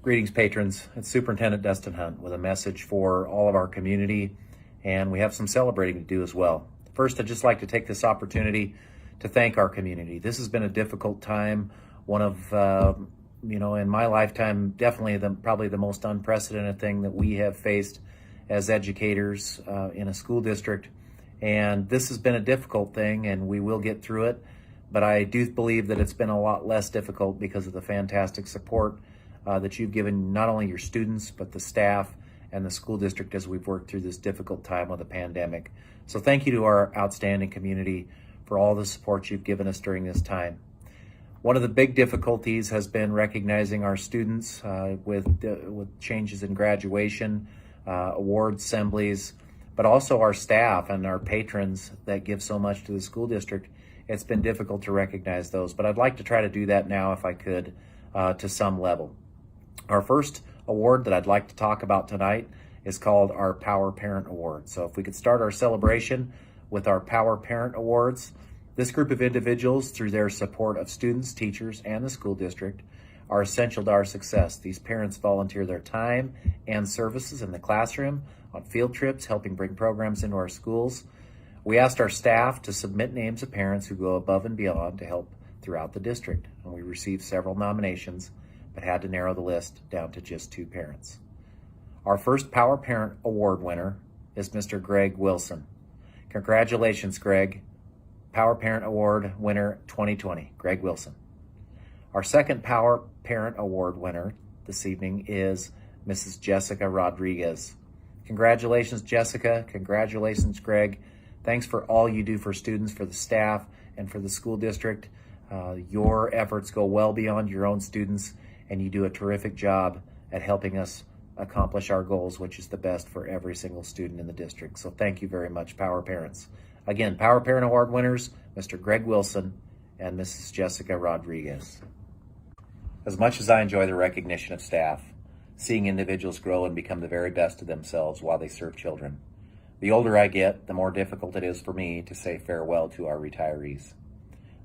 Greetings, patrons. It's Superintendent Dustin Hunt with a message for all of our community, and we have some celebrating to do as well. First, I'd just like to take this opportunity to thank our community. This has been a difficult time, one of, in my lifetime, definitely probably the most unprecedented thing that we have faced as educators in a school district. And this has been a difficult thing, and we will get through it. But I do believe that it's been a lot less difficult because of the fantastic support that you've given not only your students, but the staff and the school district as we've worked through this difficult time with the pandemic. So thank you to our outstanding community for all the support you've given us during this time. One of the big difficulties has been recognizing our students with changes in graduation, award assemblies, but also our staff and our patrons that give so much to the school district. It's been difficult to recognize those, but I'd like to try to do that now if I could to some level. Our first award that I'd like to talk about tonight is called our Power Parent Award. So if we could start our celebration with our Power Parent Awards. This group of individuals, through their support of students, teachers, and the school district, are essential to our success. These parents volunteer their time and services in the classroom, on field trips, helping bring programs into our schools. We asked our staff to submit names of parents who go above and beyond to help throughout the district, and we received several nominations, but had to narrow the list down to just 2 parents. Our first Power Parent Award winner is Mr. Greg Wilson. Congratulations, Greg. Power Parent Award winner 2020, Greg Wilson. Our second Power Parent Award winner this evening is Mrs. Jessica Rodriguez. Congratulations, Jessica. Congratulations, Greg. Thanks for all you do for students, for the staff, and for the school district. Your efforts go well beyond your own students, and you do a terrific job at helping us accomplish our goals, which is the best for every single student in the district. So thank you very much, Power Parents. Again, Power Parent Award winners, Mr. Greg Wilson and Mrs. Jessica Rodriguez. As much as I enjoy the recognition of staff, seeing individuals grow and become the very best of themselves while they serve children, the older I get, the more difficult it is for me to say farewell to our retirees.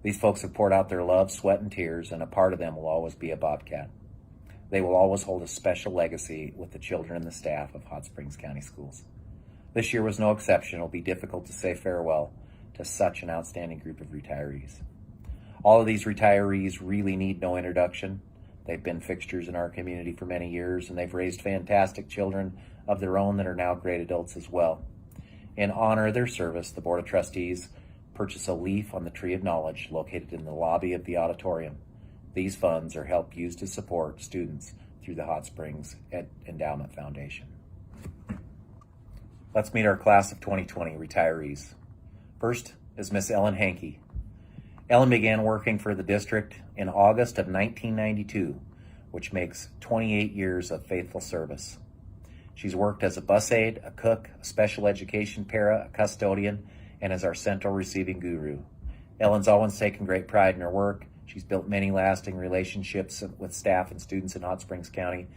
These folks have poured out their love, sweat, and tears, and a part of them will always be a Bobcat. They will always hold a special legacy with the children and the staff of Hot Springs County Schools. This year was no exception. It will be difficult to say farewell to such an outstanding group of retirees. All of these retirees really need no introduction. They've been fixtures in our community for many years, and they've raised fantastic children of their own that are now great adults as well. In honor of their service, the Board of Trustees purchase a leaf on the Tree of Knowledge located in the lobby of the auditorium. These funds are help used to support students through the Hot Springs Endowment Foundation. Let's meet our class of 2020 retirees. First is Miss Ellen Hankey. Ellen began working for the district in August of 1992, which makes 28 years of faithful service. She's worked as a bus aide, a cook, a special education para, a custodian, and as our central receiving guru. Ellen's always taken great pride in her work. She's built many lasting relationships with staff and students in Hot Springs County.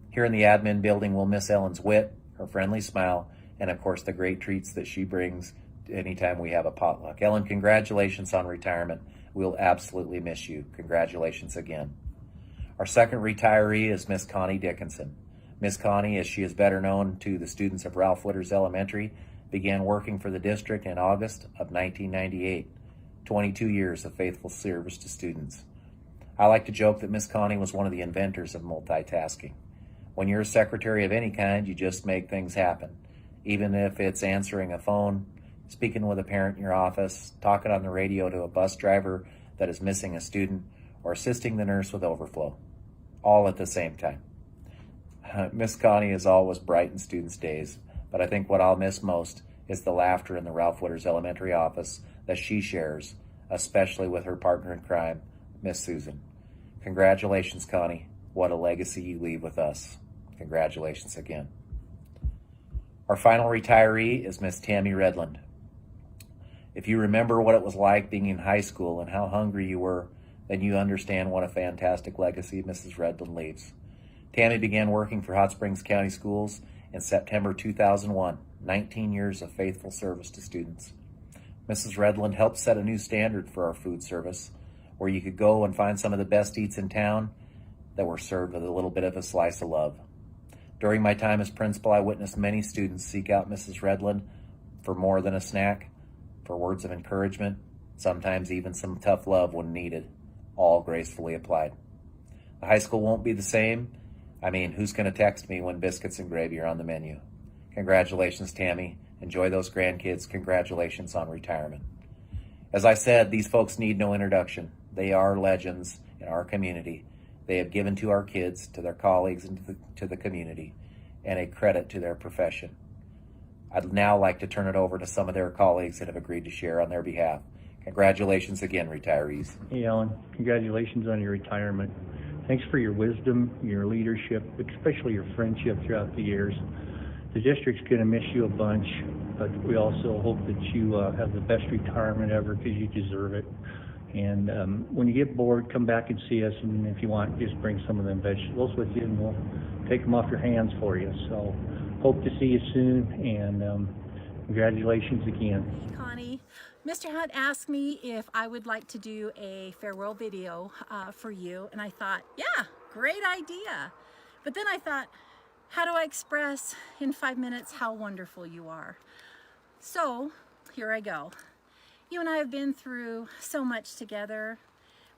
Here in the admin building, we'll miss Ellen's wit, her friendly smile, and of course the great treats that she brings anytime we have a potluck. Ellen, congratulations on retirement. We'll absolutely miss you. Congratulations again. Our second retiree is Miss Connie Dickinson. Miss Connie, as she is better known to the students of Ralph Witters Elementary, began working for the district in August of 1998. 22 years of faithful service to students. I like to joke that Miss Connie was one of the inventors of multitasking. When you're a secretary of any kind, you just make things happen. Even if it's answering a phone, speaking with a parent in your office, talking on the radio to a bus driver that is missing a student, or assisting the nurse with overflow, all at the same time. Miss Connie is always bright in students' days, but I think what I'll miss most is the laughter in the Ralph Witters Elementary office that she shares, especially with her partner in crime, Miss Susan. Congratulations, Connie. What a legacy you leave with us. Congratulations again. Our final retiree is Miss Tammy Redland. If you remember what it was like being in high school and how hungry you were, then you understand what a fantastic legacy Mrs. Redland leaves. Tammy began working for Hot Springs County Schools in September 2001, 19 years of faithful service to students. Mrs. Redland helped set a new standard for our food service, where you could go and find some of the best eats in town, that were served with a little bit of a slice of love. During my time as principal, I witnessed many students seek out Mrs. Redland for more than a snack, for words of encouragement, sometimes even some tough love when needed, all gracefully applied. The high school won't be the same. I mean, who's going to text me when biscuits and gravy are on the menu? Congratulations, Tammy. Enjoy those grandkids. Congratulations on retirement. As I said, these folks need no introduction. They are legends in our community. They have given to our kids, to their colleagues, and to the community, and a credit to their profession. I'd now like to turn it over to some of their colleagues that have agreed to share on their behalf. Congratulations again, retirees. Hey, Alan. Congratulations on your retirement. Thanks for your wisdom, your leadership, especially your friendship throughout the years. The district's going to miss you a bunch, but we also hope that you have the best retirement ever because you deserve it. And when you get bored, come back and see us, and if you want, just bring some of them vegetables with you, and we'll take them off your hands for you. So hope to see you soon, and congratulations again. Hey, Connie. Mr. Hunt asked me if I would like to do a farewell video for you, and I thought, yeah, great idea. But then I thought, how do I express in 5 minutes how wonderful you are? So here I go. You and I have been through so much together.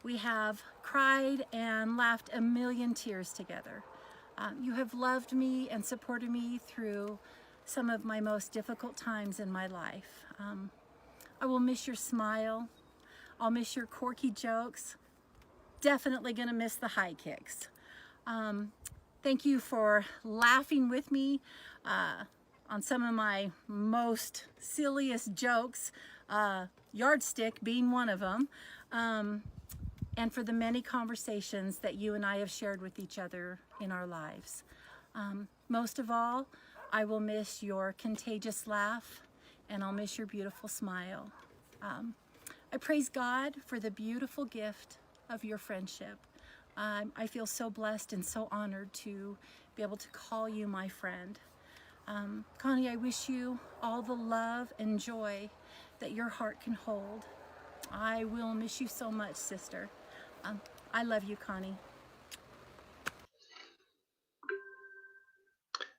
We have cried and laughed a million tears together. You have loved me and supported me through some of my most difficult times in my life. I will miss your smile. I'll miss your quirky jokes. Definitely gonna miss the high kicks. Thank you for laughing with me on some of my most silliest jokes, yardstick being one of them, and for the many conversations that you and I have shared with each other in our lives. Most of all, I will miss your contagious laugh, and I'll miss your beautiful smile. I praise God for the beautiful gift of your friendship. I feel so blessed and so honored to be able to call you my friend. Connie, I wish you all the love and joy that your heart can hold. I will miss you so much, sister. I love you, Connie.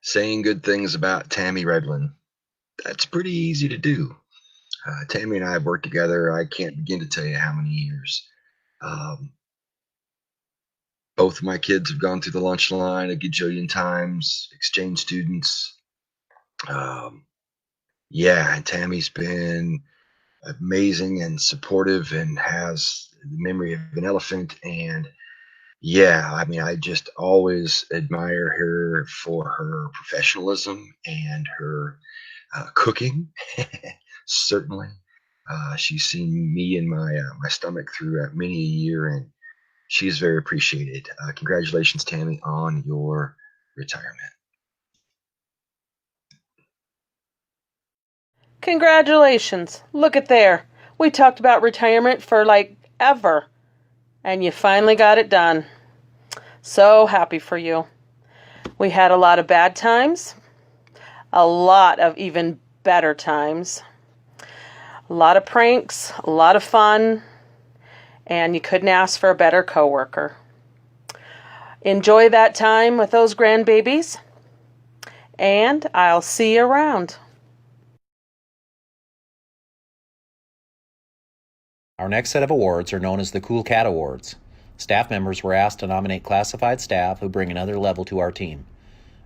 Saying good things about Tammy Redland. That's pretty easy to do. Tammy and I have worked together, I can't begin to tell you how many years. Both of my kids have gone through the lunch line a gajillion times, exchange students. Yeah, and Tammy's been amazing and supportive and has the memory of an elephant. And yeah, I mean, I just always admire her for her professionalism and her cooking. Certainly. She's seen me and my stomach through many a year, and she is very appreciated. Congratulations, Tammy, on your retirement. Congratulations. Look at there. We talked about retirement for like ever, and you finally got it done. So happy for you. We had a lot of bad times, a lot of even better times, a lot of pranks, a lot of fun, and you couldn't ask for a better coworker. Enjoy that time with those grandbabies, and I'll see you around. Our next set of awards are known as the Cool Cat Awards. Staff members were asked to nominate classified staff who bring another level to our team.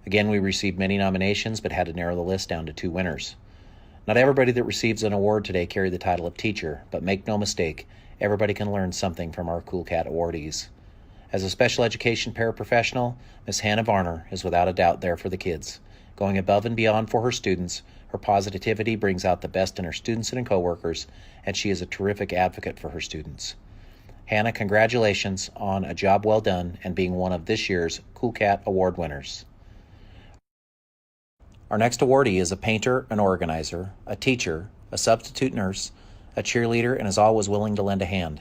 Again, we received many nominations, but had to narrow the list down to 2 winners. Not everybody that receives an award today carry the title of teacher, but make no mistake, everybody can learn something from our Cool Cat awardees. As a special education paraprofessional, Miss Hannah Varner is without a doubt there for the kids. Going above and beyond for her students, her positivity brings out the best in her students and coworkers, and she is a terrific advocate for her students. Hannah, congratulations on a job well done and being one of this year's Cool Cat Award winners. Our next awardee is a painter, an organizer, a teacher, a substitute nurse, a cheerleader, and is always willing to lend a hand.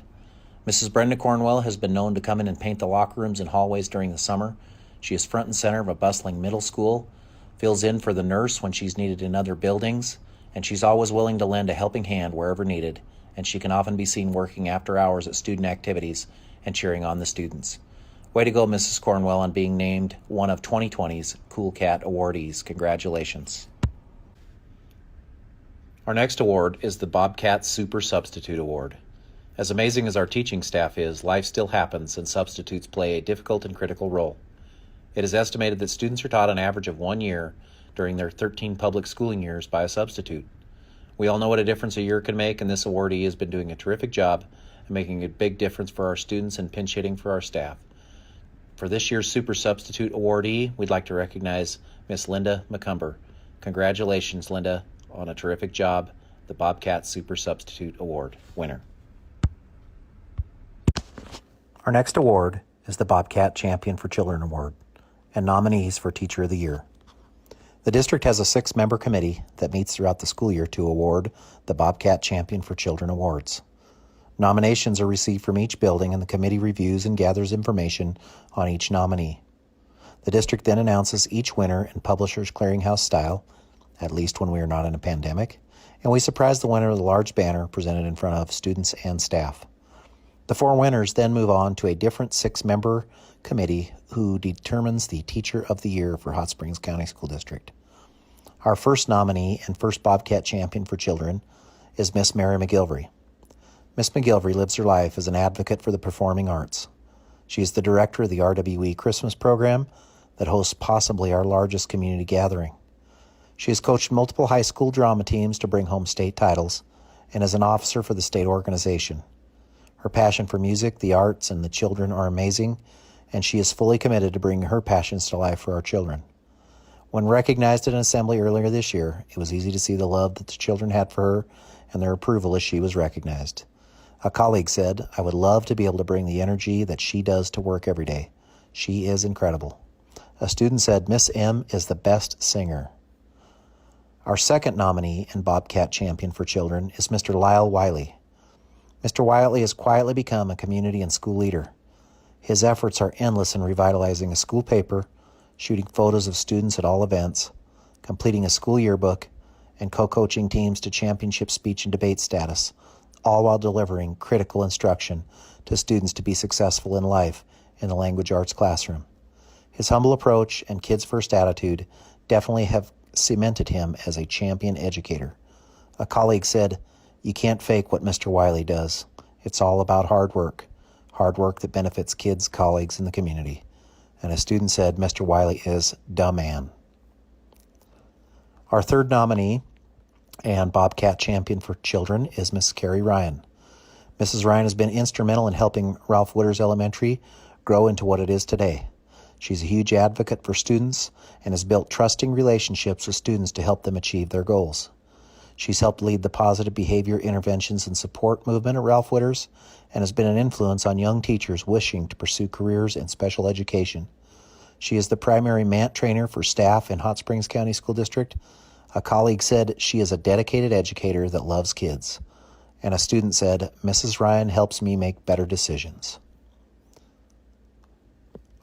Mrs. Brenda Cornwell has been known to come in and paint the locker rooms and hallways during the summer. She is front and center of a bustling middle school, fills in for the nurse when she's needed in other buildings, and she's always willing to lend a helping hand wherever needed, and she can often be seen working after hours at student activities and cheering on the students. Way to go, Mrs. Cornwell, on being named one of 2020's Cool Cat awardees. Congratulations. Our next award is the Bobcat Super Substitute Award. As amazing as our teaching staff is, life still happens and substitutes play a difficult and critical role. It is estimated that students are taught an average of 1 year during their 13 public schooling years by a substitute. We all know what a difference a year can make, and this awardee has been doing a terrific job and making a big difference for our students and pinch hitting for our staff. For this year's Super Substitute awardee, we'd like to recognize Miss Linda McCumber. Congratulations, Linda, on a terrific job, the Bobcat Super Substitute Award winner. Our next award is the Bobcat Champion for Children Award and nominees for Teacher of the Year. The district has a 6-member committee that meets throughout the school year to award the Bobcat Champion for Children Awards. Nominations are received from each building, and the committee reviews and gathers information on each nominee. The district then announces each winner in Publishers Clearinghouse style, at least when we are not in a pandemic, and we surprise the winner with a large banner presented in front of students and staff. The 4 winners then move on to a different 6-member committee who determines the Teacher of the Year for Hot Springs County School District. Our first nominee and first Bobcat Champion for Children is Miss Mary McGillivray. Miss McGillivray lives her life as an advocate for the performing arts. She is the director of the RWE Christmas program that hosts possibly our largest community gathering. She has coached multiple high school drama teams to bring home state titles and is an officer for the state organization. Her passion for music, the arts, and the children are amazing, and she is fully committed to bringing her passions to life for our children. When recognized at an assembly earlier this year, it was easy to see the love that the children had for her and their approval as she was recognized. A colleague said, "I would love to be able to bring the energy that she does to work every day. She is incredible." A student said, "Miss M is the best singer." Our second nominee and Bobcat Champion for Children is Mr. Lyle Wiley. Mr. Wiley has quietly become a community and school leader. His efforts are endless in revitalizing a school paper, shooting photos of students at all events, completing a school yearbook, and co-coaching teams to championship speech and debate status, all while delivering critical instruction to students to be successful in life in the language arts classroom. His humble approach and kids-first attitude definitely have cemented him as a champion educator. A colleague said, "You can't fake what Mr. Wiley does. It's all about hard work that benefits kids, colleagues, and the community." And a student said, "Mr. Wiley is the man." Our third nominee and Bobcat Champion for Children is Miss Carrie Ryan. Mrs. Ryan has been instrumental in helping Ralph Wooders Elementary grow into what it is today. She's a huge advocate for students and has built trusting relationships with students to help them achieve their goals. She's helped lead the positive behavior interventions and support movement at Ralph Wooders and has been an influence on young teachers wishing to pursue careers in special education. She is the primary MANT trainer for staff in Hot Springs County School District. A colleague said she is a dedicated educator that loves kids. And a student said, "Mrs. Ryan helps me make better decisions."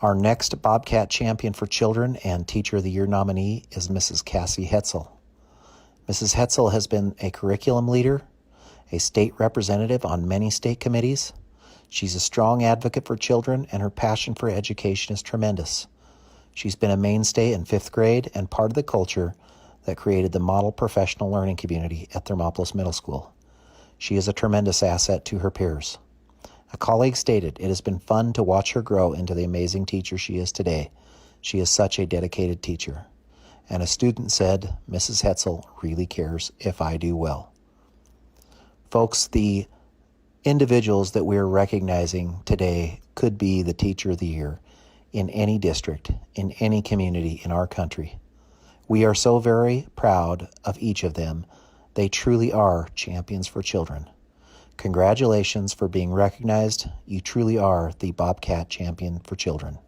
Our next Bobcat Champion for Children and Teacher of the Year nominee is Mrs. Cassie HETZEL. Mrs. HETZEL has been a curriculum leader, a state representative on many state committees. She's a strong advocate for children, and her passion for education is tremendous. She's been a mainstay in 5th grade and part of the culture that created the model professional learning community at Thermopolis Middle School. She is a tremendous asset to her peers. A colleague stated, "It has been fun to watch her grow into the amazing teacher she is today. She is such a dedicated teacher." And a student said, "Mrs. HETZEL really cares if I do well." Folks, the individuals that we're recognizing today could be the Teacher of the Year in any district, in any community in our country. We are so very proud of each of them. They truly are champions for children. Congratulations for being recognized. You truly are the Bobcat Champion for Children.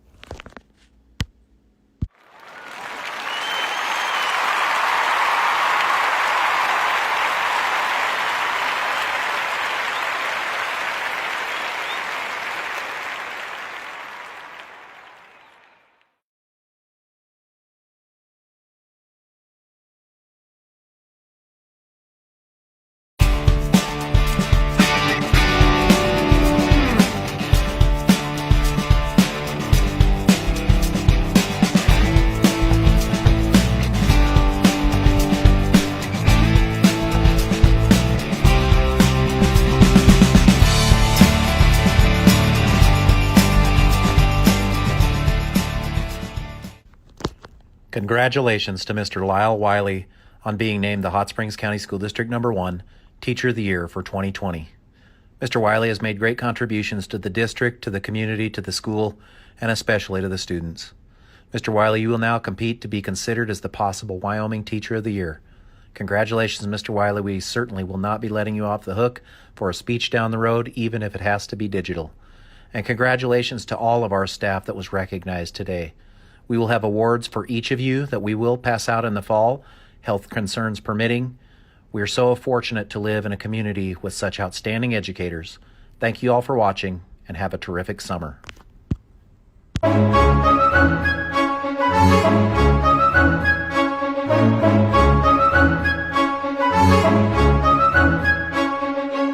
Congratulations to Mr. Lyle Wiley on being named the Hot Springs County School District Number 1 Teacher of the Year for 2020. Mr. Wiley has made great contributions to the district, to the community, to the school, and especially to the students. Mr. Wiley, you will now compete to be considered as the possible Wyoming Teacher of the Year. Congratulations, Mr. Wiley. We certainly will not be letting you off the hook for a speech down the road, even if it has to be digital. And congratulations to all of our staff that was recognized today. We will have awards for each of you that we will pass out in the fall, health concerns permitting. We are so fortunate to live in a community with such outstanding educators. Thank you all for watching, and have a terrific summer.